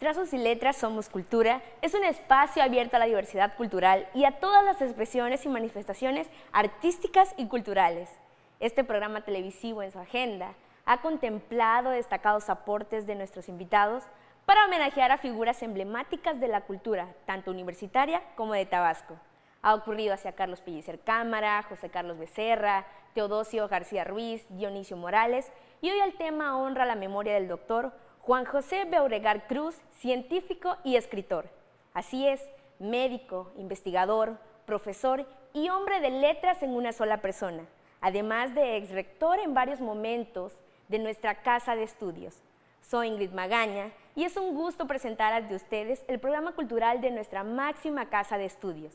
Trazos y Letras Somos Cultura es un espacio abierto a la diversidad cultural y a todas las expresiones y manifestaciones artísticas y culturales. Este programa televisivo en su agenda ha contemplado destacados aportes de nuestros invitados para homenajear a figuras emblemáticas de la cultura, tanto universitaria como de Tabasco. Ha ocurrido hacia Carlos Pellicer Cámara, José Carlos Becerra, Teodosio García Ruiz, Dionisio Morales, y hoy el tema honra la memoria del doctor Juan José Beauregard Cruz, científico y escritor. Así es, médico, investigador, profesor y hombre de letras en una sola persona, además de exrector en varios momentos de nuestra casa de estudios. Soy Ingrid Magaña y es un gusto presentar ante ustedes el programa cultural de nuestra máxima casa de estudios,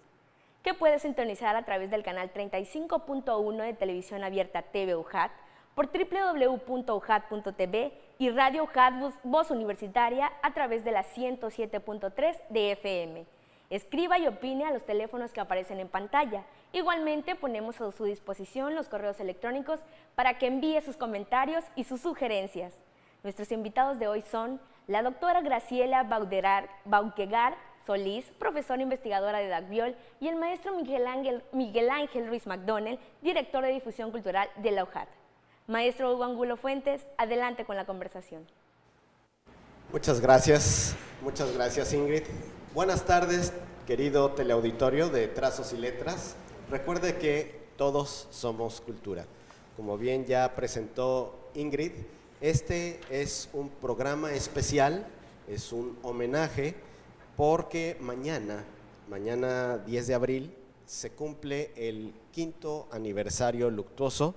que puede sintonizar a través del canal 35.1 de Televisión Abierta TV UJAT, por www.ujat.tv y Radio UJAT Voz Universitaria a través de la 107.3 de FM. Escriba y opine a los teléfonos que aparecen en pantalla. Igualmente ponemos a su disposición los correos electrónicos para que envíe sus comentarios y sus sugerencias. Nuestros invitados de hoy son la doctora Graciela Bauquegar Solís, profesora investigadora de DACVIOL, y el maestro Miguel Ángel Ruiz McDonnell, director de difusión cultural de la UJAT. Maestro Hugo Angulo Fuentes, adelante con la conversación. Muchas gracias Ingrid. Buenas tardes, querido teleauditorio de Trazos y Letras. Recuerde que todos somos cultura. Como bien ya presentó Ingrid, este es un programa especial, es un homenaje, porque mañana 10 de abril, se cumple el 5º aniversario luctuoso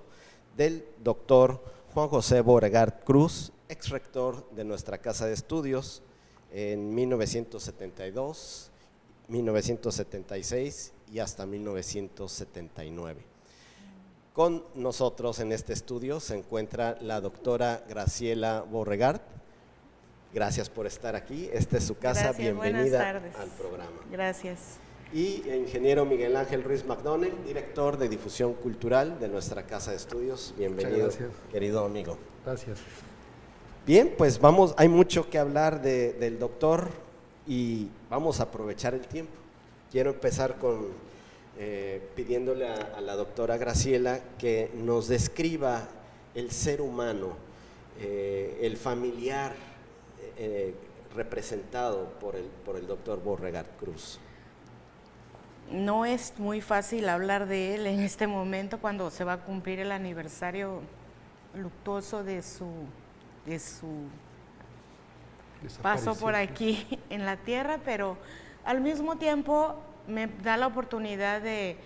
del doctor Juan José Beauregard Cruz, ex rector de nuestra casa de estudios en 1972, 1976 y hasta 1979. Con nosotros en este estudio se encuentra la doctora Graciela Beauregard. Gracias por estar aquí, esta es su casa. Gracias, bienvenida buenas tardes. Al programa. Gracias. Y el ingeniero Miguel Ángel Ruiz McDonnell, director de difusión cultural de nuestra casa de estudios. Bienvenido, querido amigo. Gracias. Bien, pues hay mucho que hablar del doctor y vamos a aprovechar el tiempo. Quiero empezar pidiéndole a la doctora Graciela que nos describa el ser humano, el familiar representado por el doctor Beauregard Cruz. No es muy fácil hablar de él en este momento cuando se va a cumplir el aniversario luctuoso de su paso por aquí en la tierra, pero al mismo tiempo me da la oportunidad de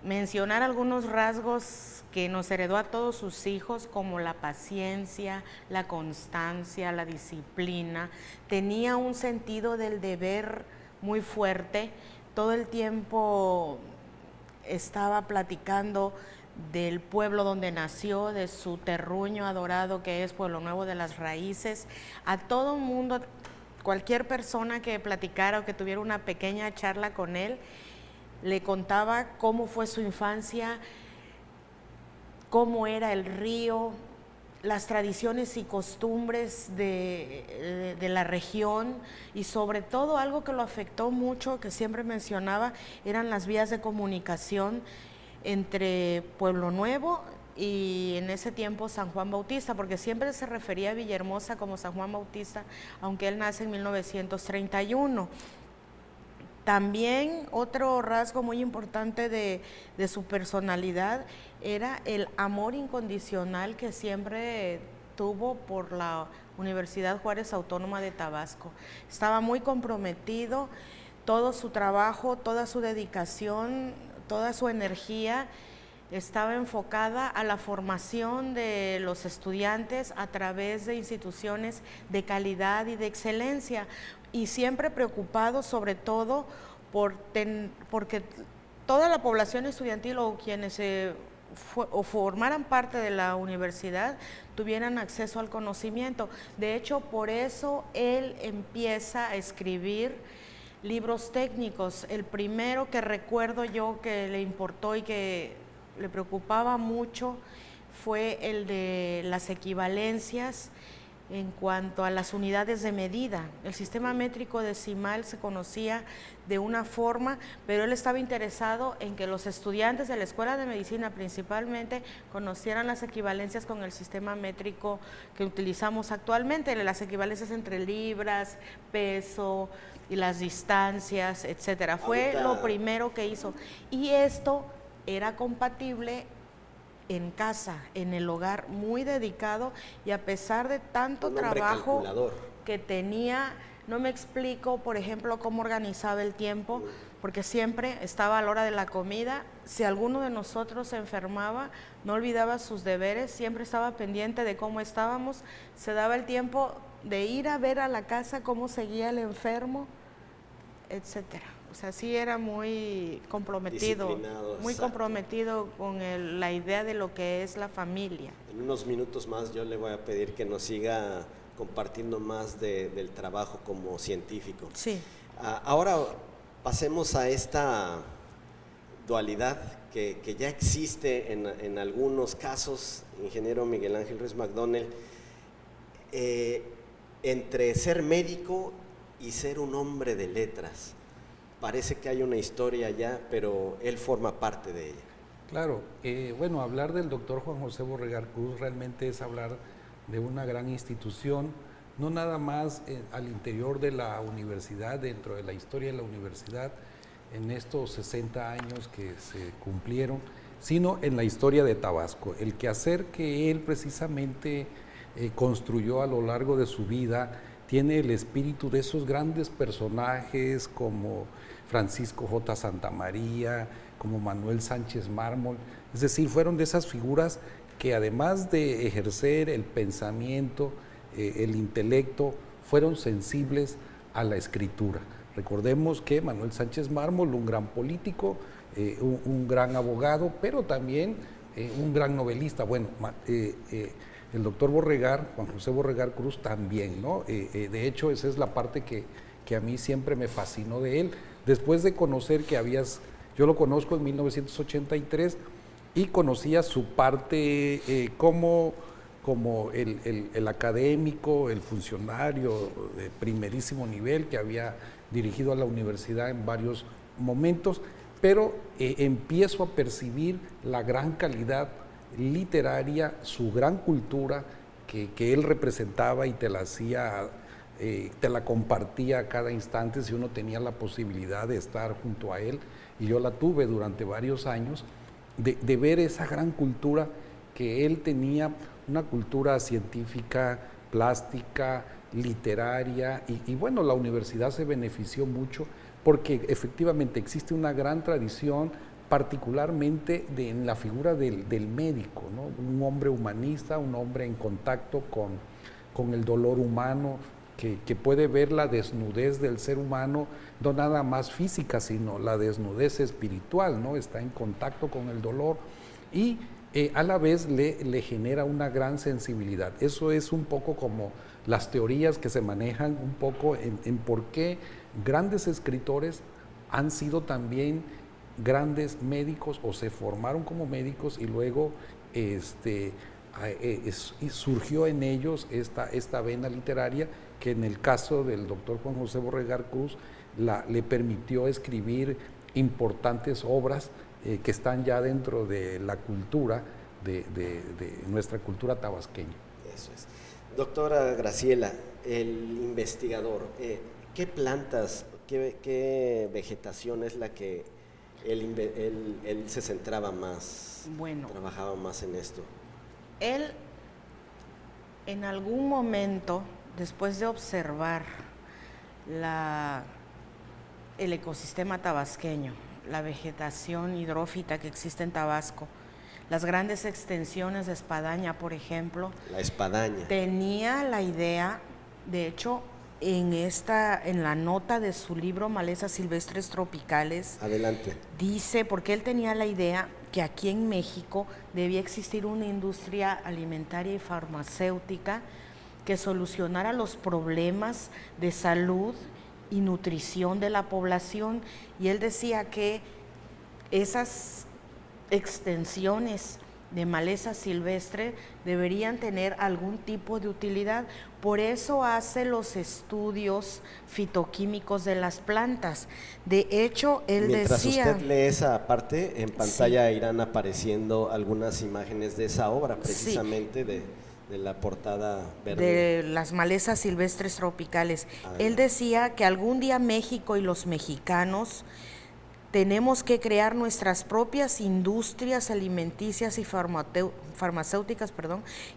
mencionar algunos rasgos que nos heredó a todos sus hijos, como la paciencia, la constancia, la disciplina. Tenía un sentido del deber muy fuerte. Todo el tiempo estaba platicando del pueblo donde nació, de su terruño adorado que es Pueblo Nuevo de las Raíces. A todo mundo, cualquier persona que platicara o que tuviera una pequeña charla con él, le contaba cómo fue su infancia, cómo era el río, las tradiciones y costumbres de la región, y sobre todo algo que lo afectó mucho, que siempre mencionaba, eran las vías de comunicación entre Pueblo Nuevo y en ese tiempo San Juan Bautista, porque siempre se refería a Villahermosa como San Juan Bautista, aunque él nace en 1931. También otro rasgo muy importante de su personalidad era el amor incondicional que siempre tuvo por la Universidad Juárez Autónoma de Tabasco. Estaba muy comprometido, todo su trabajo, toda su dedicación, toda su energía estaba enfocada a la formación de los estudiantes a través de instituciones de calidad y de excelencia, y siempre preocupado sobre todo porque toda la población estudiantil o quienes formaran parte de la universidad tuvieran acceso al conocimiento. De hecho, por eso él empieza a escribir libros técnicos. El primero que recuerdo yo que le importó y que le preocupaba mucho fue el de las equivalencias en cuanto a las unidades de medida. El sistema métrico decimal se conocía de una forma, pero él estaba interesado en que los estudiantes de la Escuela de Medicina principalmente conocieran las equivalencias con el sistema métrico que utilizamos actualmente, las equivalencias entre libras, peso y las distancias, etcétera. Fue lo primero que hizo. Y esto era compatible en casa, en el hogar, muy dedicado, y a pesar de tanto trabajo que tenía, no me explico, por ejemplo, cómo organizaba el tiempo, porque siempre estaba a la hora de la comida. Si alguno de nosotros se enfermaba, no olvidaba sus deberes, siempre estaba pendiente de cómo estábamos, se daba el tiempo de ir a ver a la casa cómo seguía el enfermo, etcétera. O sea, sí era muy comprometido, muy comprometido con la idea de lo que es la familia. En unos minutos más yo le voy a pedir que nos siga compartiendo más del trabajo como científico. Sí. Ahora pasemos a esta dualidad que ya existe en algunos casos, ingeniero Miguel Ángel Ruiz McDonnell, entre ser médico y ser un hombre de letras. Parece que hay una historia ya, pero él forma parte de ella. Claro, bueno, hablar del doctor Juan José Borregar Cruz realmente es hablar de una gran institución, no nada más al interior de la universidad, dentro de la historia de la universidad, en estos 60 años que se cumplieron, sino en la historia de Tabasco. El quehacer que él precisamente construyó a lo largo de su vida tiene el espíritu de esos grandes personajes como Francisco J. Santamaría, como Manuel Sánchez Mármol. Es decir, fueron de esas figuras que además de ejercer el pensamiento, el intelecto, fueron sensibles a la escritura. Recordemos que Manuel Sánchez Mármol, un gran político, un gran abogado, pero también un gran novelista. Bueno, el doctor Borregar, Juan José Borregar Cruz, también, ¿no? De hecho, esa es la parte que a mí siempre me fascinó de él. Después de conocer que yo lo conozco en 1983 y conocía su parte como el académico, el funcionario de primerísimo nivel que había dirigido a la universidad en varios momentos, pero empiezo a percibir la gran calidad literaria, su gran cultura que él representaba y te la compartía a cada instante si uno tenía la posibilidad de estar junto a él, y yo la tuve durante varios años, de ver esa gran cultura que él tenía, una cultura científica, plástica, literaria, y bueno, la universidad se benefició mucho porque efectivamente existe una gran tradición, particularmente en la figura del médico, ¿no? Un hombre humanista, un hombre en contacto con el dolor humano, que puede ver la desnudez del ser humano, no nada más física, sino la desnudez espiritual, ¿no? Está en contacto con el dolor y a la vez le genera una gran sensibilidad. Eso es un poco como las teorías que se manejan un poco en por qué grandes escritores han sido también grandes médicos o se formaron como médicos y luego surgió en ellos esta vena literaria que en el caso del doctor Juan José Borregar Cruz le permitió escribir importantes obras que están ya dentro de la cultura, de nuestra cultura tabasqueña. Eso es. Doctora Graciela, el investigador, ¿qué plantas, qué vegetación es la que él se centraba más, trabajaba más en esto? Él, en algún momento, después de observar el ecosistema tabasqueño, la vegetación hidrófita que existe en Tabasco, las grandes extensiones de espadaña, por ejemplo. La espadaña. Tenía la idea, de hecho, en la nota de su libro Malezas Silvestres Tropicales. Adelante. Dice, porque él tenía la idea que aquí en México debía existir una industria alimentaria y farmacéutica que solucionara los problemas de salud y nutrición de la población, y él decía que esas extensiones de maleza silvestre deberían tener algún tipo de utilidad. Por eso hace los estudios fitoquímicos de las plantas. De hecho, él Mientras decía… usted lee esa parte, en pantalla irán apareciendo algunas imágenes de esa obra, precisamente de la portada verde. De las malezas silvestres tropicales. Él decía que algún día México y los mexicanos tenemos que crear nuestras propias industrias alimenticias y farmacéuticas,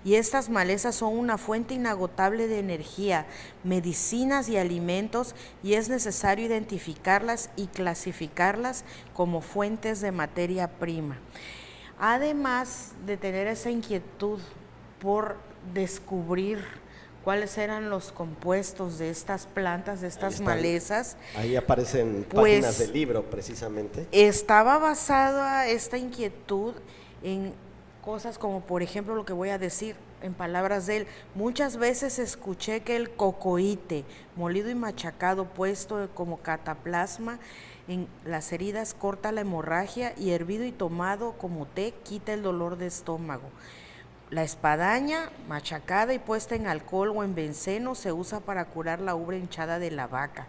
y estas malezas son una fuente inagotable de energía, medicinas y alimentos, y es necesario identificarlas y clasificarlas como fuentes de materia prima. Además de tener esa inquietud por descubrir cuáles eran los compuestos de estas plantas, de estas malezas. Ahí aparecen páginas del libro, precisamente. Estaba basada esta inquietud en cosas como, por ejemplo, lo que voy a decir en palabras de él. Muchas veces escuché que el cocoíte, molido y machacado, puesto como cataplasma en las heridas, corta la hemorragia, y hervido y tomado como té, quita el dolor de estómago. La espadaña, machacada y puesta en alcohol o en benceno, se usa para curar la ubre hinchada de la vaca.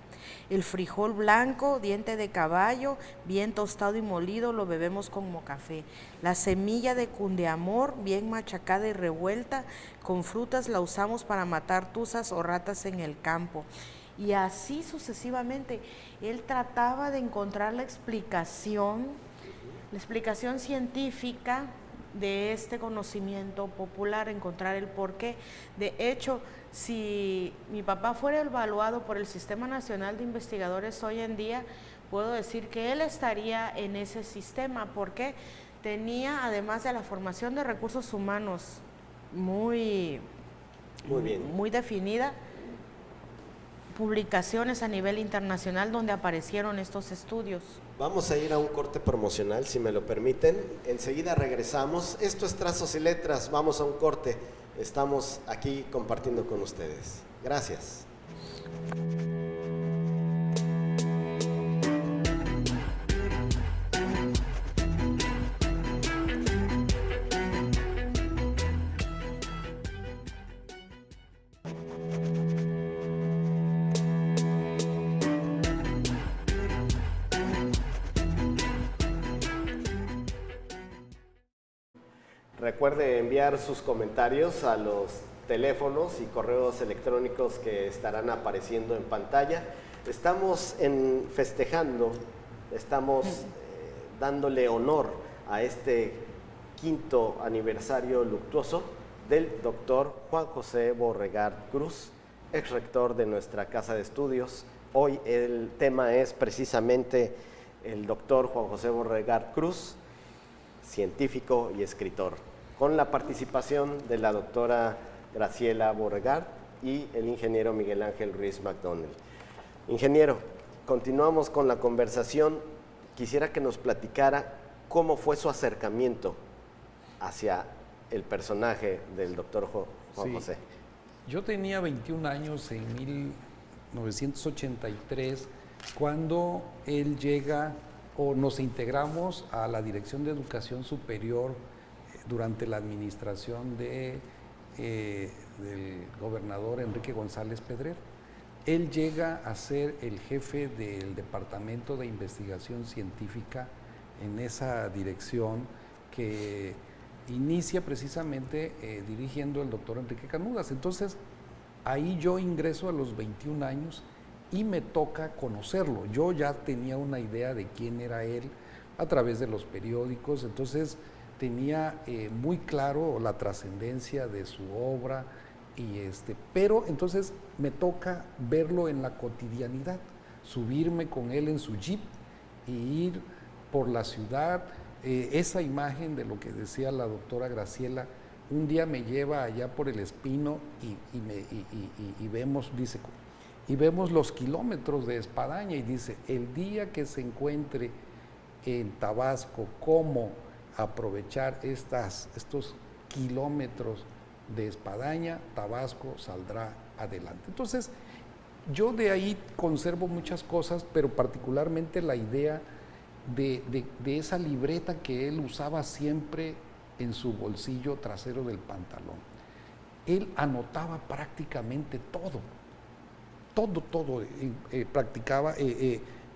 El frijol blanco, diente de caballo, bien tostado y molido, lo bebemos como café. La semilla de cundeamor, bien machacada y revuelta, con frutas la usamos para matar tuzas o ratas en el campo. Y así sucesivamente. Él trataba de encontrar la explicación científica de este conocimiento popular, encontrar el porqué. De hecho, si mi papá fuera evaluado por el Sistema Nacional de Investigadores hoy en día, puedo decir que él estaría en ese sistema, porque tenía, además de la formación de recursos humanos muy definida, publicaciones a nivel internacional donde aparecieron estos estudios. Vamos a ir a un corte promocional, si me lo permiten. Enseguida regresamos. Esto es Trazos y Letras. Vamos a un corte. Estamos aquí compartiendo con ustedes. Gracias. Recuerde enviar sus comentarios a los teléfonos y correos electrónicos que estarán apareciendo en pantalla. Estamos festejando, estamos dándole honor a este 5º aniversario luctuoso del doctor Juan José Borregard Cruz, ex rector de nuestra casa de estudios. Hoy el tema es precisamente el doctor Juan José Borregard Cruz, científico y escritor, con la participación de la doctora Graciela Borregard y el ingeniero Miguel Ángel Ruiz McDonnell. Ingeniero, continuamos con la conversación. Quisiera que nos platicara cómo fue su acercamiento hacia el personaje del doctor Juan José. Yo tenía 21 años en 1983 cuando él llega, o nos integramos a la Dirección de Educación Superior durante la administración del gobernador Enrique González Pedrero. Él llega a ser el jefe del Departamento de Investigación Científica en esa dirección, que inicia precisamente dirigiendo el doctor Enrique Canudas. Entonces, ahí yo ingreso a los 21 años y me toca conocerlo. Yo ya tenía una idea de quién era él a través de los periódicos, entonces tenía muy claro la trascendencia de su obra, pero entonces me toca verlo en la cotidianidad, subirme con él en su jeep y ir por la ciudad. Esa imagen de lo que decía la doctora Graciela, un día me lleva allá por el Espino y vemos, dice, y vemos los kilómetros de espadaña, y dice, el día que se encuentre en Tabasco cómo aprovechar estos kilómetros de espadaña, Tabasco saldrá adelante. Entonces, yo de ahí conservo muchas cosas, pero particularmente la idea de esa libreta que él usaba siempre en su bolsillo trasero del pantalón. Él anotaba prácticamente todo, practicaba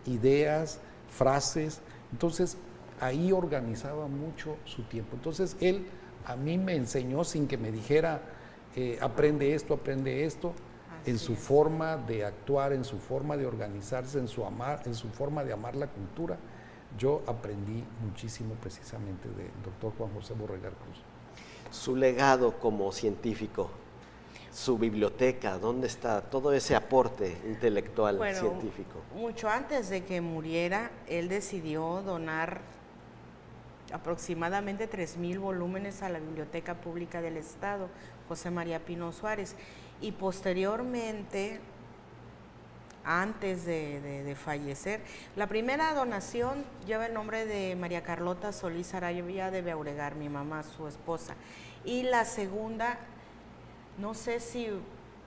ideas, frases, entonces ahí organizaba mucho su tiempo. Entonces él a mí me enseñó sin que me dijera, aprende esto, en su forma de actuar, en su forma de organizarse, en su forma de amar la cultura. Yo aprendí muchísimo precisamente del doctor Juan José Borregar Cruz. Su legado como científico, su biblioteca, ¿dónde está todo ese aporte intelectual científico? Mucho antes de que muriera, él decidió donar aproximadamente 3,000 volúmenes a la Biblioteca Pública del Estado, José María Pino Suárez, y posteriormente, antes de fallecer, la primera donación lleva el nombre de María Carlota Solís Araya de Beauregard, mi mamá, su esposa, y la segunda, no sé si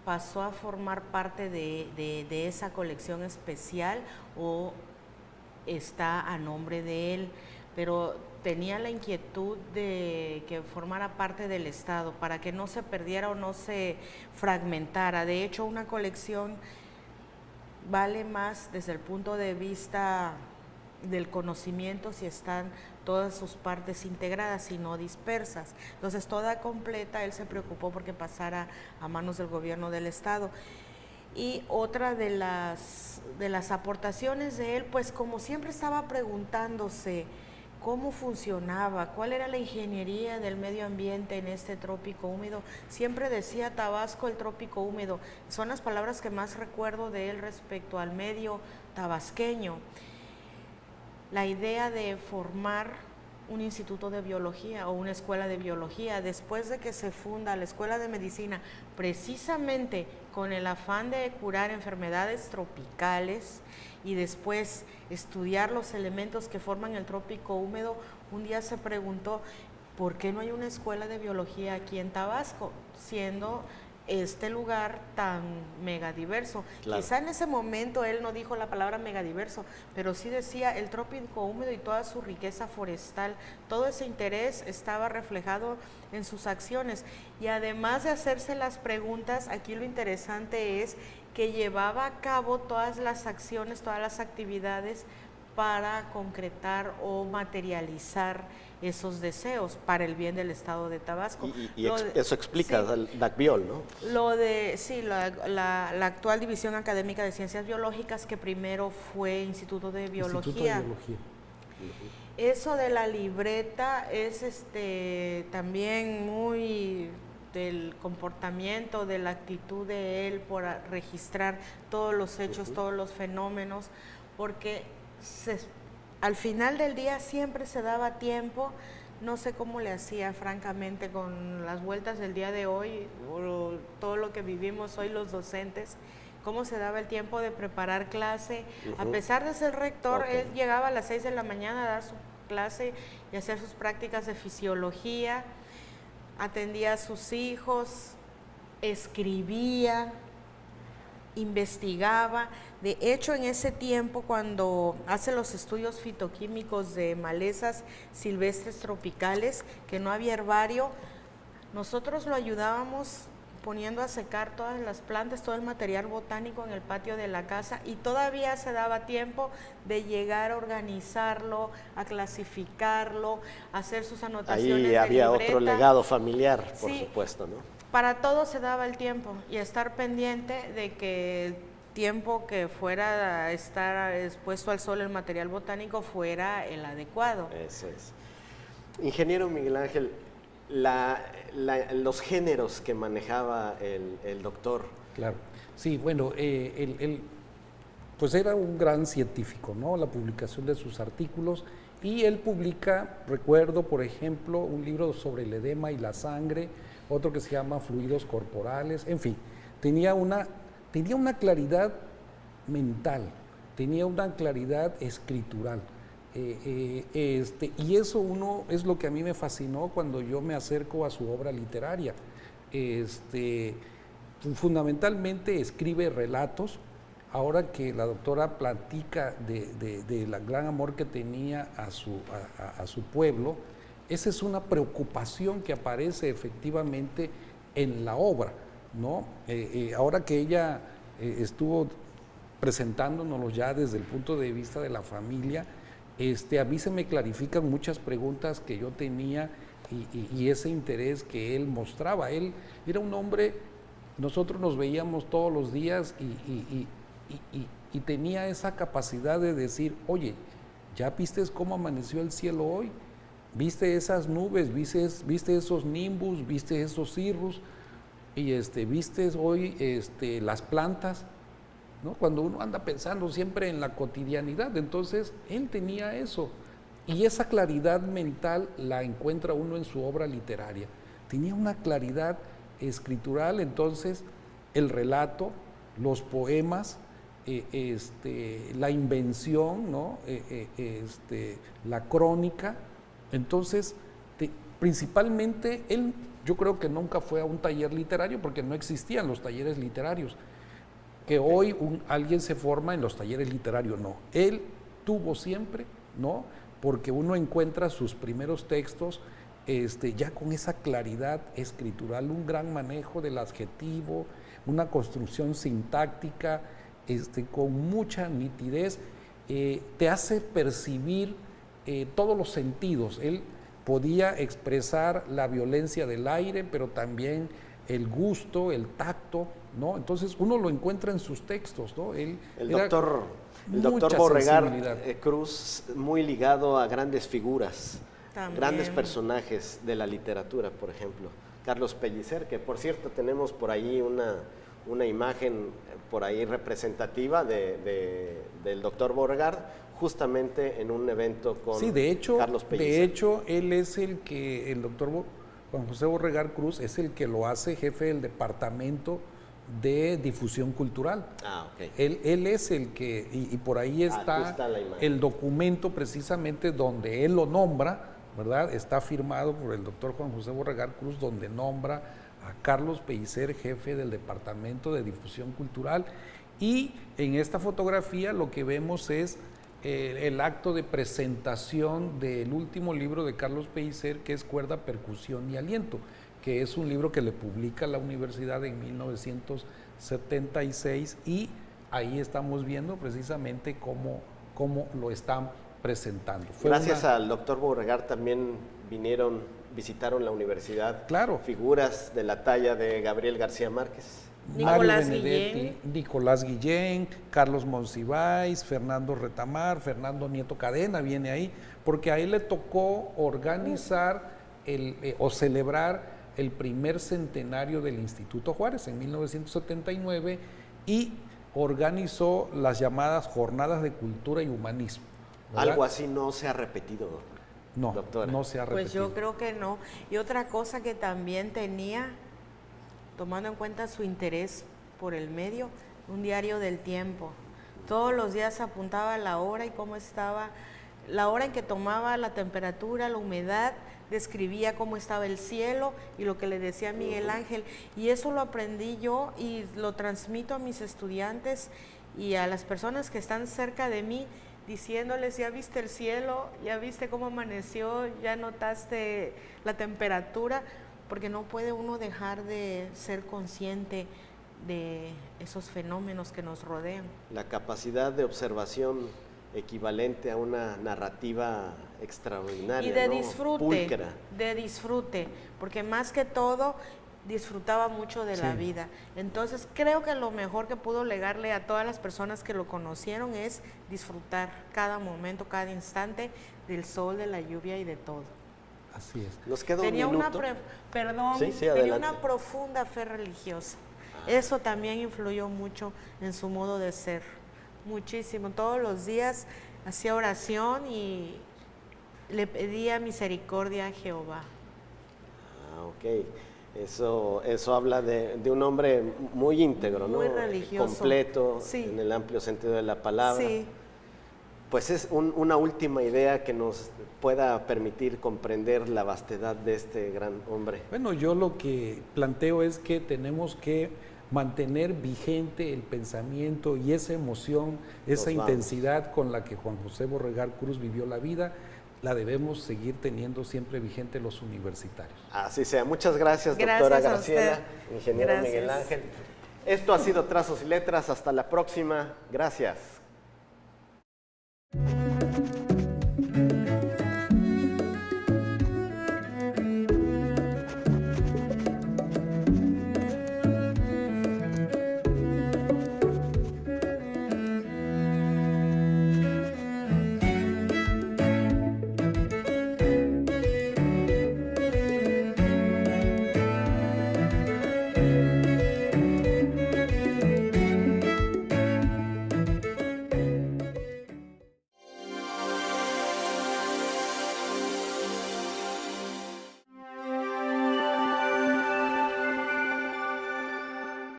pasó a formar parte de esa colección especial o está a nombre de él, pero tenía la inquietud de que formara parte del Estado para que no se perdiera o no se fragmentara. De hecho, una colección vale más desde el punto de vista del conocimiento si están todas sus partes integradas y no dispersas. Entonces, toda completa, él se preocupó porque pasara a manos del gobierno del Estado. Y otra de las aportaciones de él, pues como siempre estaba preguntándose cómo funcionaba, cuál era la ingeniería del medio ambiente en este trópico húmedo. Siempre decía Tabasco, el trópico húmedo. Son las palabras que más recuerdo de él respecto al medio tabasqueño. La idea de formar un instituto de biología o una escuela de biología, después de que se funda la Escuela de Medicina, precisamente con el afán de curar enfermedades tropicales y después estudiar los elementos que forman el trópico húmedo, un día se preguntó, ¿por qué no hay una escuela de biología aquí en Tabasco, siendo este lugar tan megadiverso? Claro. Quizá en ese momento él no dijo la palabra megadiverso, pero sí decía el trópico húmedo y toda su riqueza forestal. Todo ese interés estaba reflejado en sus acciones, y además de hacerse las preguntas, aquí lo interesante es que llevaba a cabo todas las acciones, todas las actividades para concretar o materializar esos deseos para el bien del Estado de Tabasco. Eso explica sí, DACBiol, ¿no? La actual División Académica de Ciencias Biológicas, que primero fue Instituto de Biología. Instituto de Biología. Eso de la libreta es también muy del comportamiento, de la actitud de él por registrar todos los hechos, todos los fenómenos, porque al final del día siempre se daba tiempo. No sé cómo le hacía, francamente, con las vueltas del día de hoy, o todo lo que vivimos hoy los docentes, cómo se daba el tiempo de preparar clase. A pesar de ser rector, él llegaba a las 6 de la mañana a dar su clase y hacer sus prácticas de fisiología, atendía a sus hijos, escribía, investigaba. De hecho, en ese tiempo, cuando hace los estudios fitoquímicos de malezas silvestres tropicales, que no había herbario, nosotros lo ayudábamos poniendo a secar todas las plantas, todo el material botánico en el patio de la casa, y todavía se daba tiempo de llegar a organizarlo, a clasificarlo, a hacer sus anotaciones. Ahí había otro legado familiar, por supuesto, ¿no? Para todo se daba el tiempo, y estar pendiente de que el tiempo que fuera a estar expuesto al sol el material botánico fuera el adecuado. Eso es. Ingeniero Miguel Ángel, los géneros que manejaba el doctor. Claro, sí, bueno, él pues era un gran científico, ¿no? La publicación de sus artículos, y él publica, recuerdo, por ejemplo, un libro sobre el edema y la sangre, otro que se llama Fluidos Corporales, en fin, tenía una claridad mental, tenía una claridad escritural. Y eso es lo que a mí me fascinó cuando yo me acerco a su obra literaria. Fundamentalmente escribe relatos. Ahora que la doctora platica del gran amor que tenía a su pueblo, esa es una preocupación que aparece efectivamente en la obra, ¿no? Ahora que ella estuvo presentándonos ya desde el punto de vista de la familia, a mí se me clarifican muchas preguntas que yo tenía y ese interés que él mostraba. Él era un hombre, nosotros nos veíamos todos los días y tenía esa capacidad de decir, oye, ¿ya viste cómo amaneció el cielo hoy? ¿Viste esas nubes? ¿Viste esos nimbus? ¿Viste esos cirrus? Y ¿viste hoy las plantas? ¿No? Cuando uno anda pensando siempre en la cotidianidad, entonces él tenía eso. Y esa claridad mental la encuentra uno en su obra literaria. Tenía una claridad escritural, entonces el relato, los poemas, la invención, ¿no? La crónica. Entonces, principalmente él, yo creo que nunca fue a un taller literario porque no existían los talleres literarios. Que hoy alguien se forma en los talleres literarios, no. Él tuvo siempre, ¿no? Porque uno encuentra sus primeros textos ya con esa claridad escritural, un gran manejo del adjetivo, una construcción sintáctica con mucha nitidez, te hace percibir todos los sentidos. Él podía expresar la violencia del aire, pero también el gusto, el tacto, ¿no? Entonces uno lo encuentra en sus textos, ¿no? El doctor Borregar Cruz, muy ligado a grandes figuras, también grandes personajes de la literatura, por ejemplo. Carlos Pellicer, que por cierto tenemos por ahí una imagen por ahí representativa del doctor Borregar, justamente en un evento con Carlos Pellicer. De hecho, él es el doctor Juan José Borregar Cruz es el que lo hace jefe del departamento de difusión cultural. Okay. Él es el que, y por ahí está el documento precisamente donde él lo nombra, ¿verdad? Está firmado por el doctor Juan José Borregar Cruz, donde nombra a Carlos Pellicer, jefe del Departamento de Difusión Cultural. Y en esta fotografía lo que vemos es el acto de presentación del último libro de Carlos Pellicer, que es Cuerda, Percusión y Aliento, que es un libro que le publica la universidad en 1976, y ahí estamos viendo precisamente cómo lo están presentando. Gracias al doctor Borregar también visitaron la universidad, claro, figuras de la talla de Gabriel García Márquez, Nicolás Guillén, Carlos Monsiváis, Fernando Retamar, Fernando Nieto Cadena viene ahí, porque a él le tocó organizar o celebrar el primer centenario del Instituto Juárez en 1979 y organizó las llamadas Jornadas de Cultura y Humanismo, ¿verdad? Algo así no se ha repetido, doctora. No se ha repetido. Pues yo creo que no. Y otra cosa que también tenía, tomando en cuenta su interés por el medio, un diario del tiempo. Todos los días apuntaba la hora y cómo estaba, la hora en que tomaba, la temperatura, la humedad, describía cómo estaba el cielo y lo que le decía Miguel Ángel. Y eso lo aprendí yo y lo transmito a mis estudiantes y a las personas que están cerca de mí, diciéndoles, ya viste el cielo, ya viste cómo amaneció, ya notaste la temperatura, porque no puede uno dejar de ser consciente de esos fenómenos que nos rodean. La capacidad de observación equivalente a una narrativa extraordinaria, y de ¿no? disfrute, Pulcra. de disfrute, porque más que todo disfrutaba mucho de la vida. Entonces creo que lo mejor que pudo legarle a todas las personas que lo conocieron es disfrutar cada momento, cada instante del sol, de la lluvia y de todo. Así es. Nos queda tenía un minuto. Tenía una profunda fe religiosa. Eso también influyó mucho en su modo de ser, muchísimo. Todos los días hacía oración y le pedía misericordia a Jehová. Ok. Eso habla de un hombre muy íntegro, muy ¿no? Religioso. Completo, sí. En el amplio sentido de la palabra. Sí. Pues es una última idea que nos pueda permitir comprender la vastedad de este gran hombre. Bueno, yo lo que planteo es que tenemos que mantener vigente el pensamiento y esa emoción, esa intensidad con la que Juan José Borregar Cruz vivió la vida, la debemos seguir teniendo siempre vigente los universitarios. Así sea. Muchas gracias, Gracias doctora a Graciela, usted. ingeniero Gracias. Miguel Ángel. Esto ha sido Trazos y Letras. Hasta la próxima. Gracias.